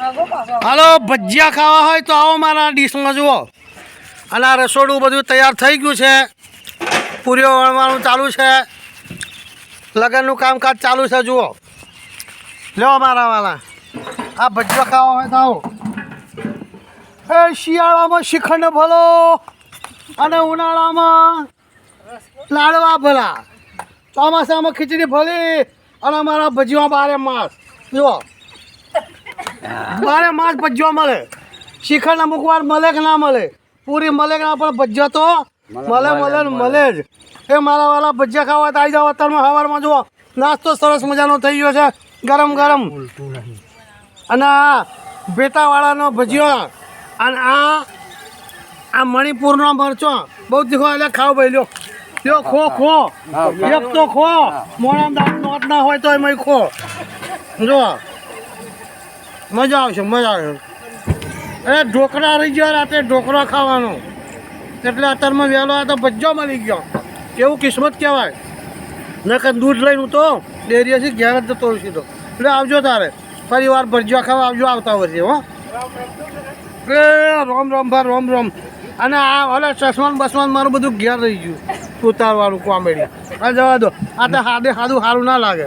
હાલો ભજીયા ખાવા હોય તો આવો મારા ડીશમાં જુઓ. અને આ રસોડું બધું તૈયાર થઈ ગયું છે. પૂરીઓ વણવાનું ચાલુ છે. લગનનું કામકાજ ચાલુ છે. જુઓ લો મારા વાલા, આ ભજીયા ખાવા હોય તો આવો. એ શિયાળામાં શ્રીખંડ ભલો અને ઉનાળામાં લાડવા ભલા, ચોમાસામાં ખીચડી ભલી અને અમારા ભજીયા બારે માસ. જુઓ બારે માસ ભજીયા મળે. શ્રીખંડ અમુક વાર મળે કે ના મળે, પૂરી મળે કે ના, પણ ભજીયા તો મળે ને મળે જ. એ મારા વાલા ભજીયા ખાવા તો આવી જાઓ. અત્યારમાં સવારમાં જુઓ નાસ્તો સરસ મજાનો થઈ ગયો છે, ગરમ ગરમ. અને આ ભેટાવાળાનો ભજીયો અને આ મણિપુરનો મરચો બહુ તીખો. એટલે ખાવ ભાઈ લ્યો લ્યો, ખો ખો, એક તો ખો. મોણા દાળ નોટ ના હોય તો એમાં ખો. જો મજા આવશે, મજા આવશે. એ ઢોકળા રહી ગયો રાતે, ઢોકળા ખાવાનો. એટલે અત્યારમાં વહેલો આ તો ભજીયો મળી ગયો. કેવું કિસ્મત કહેવાય. નકર દૂધ લઈને હું તો ડેરીએથી ઘેર જ જતો હોઉં સીધો. એટલે આવજો તારે ફરી વાર ભજીયા ખાવા આવજો આવતા વર્ષે. હો એ રોમ રોમ ભા રોમ રોમ. અને આ ઓલા ચશ્માન બસમાન મારું બધું ઘેર રહી ગયું ઉતારવાનું કોમેડી. આ જવા દો, આ તો સાદું સારું ના લાગે.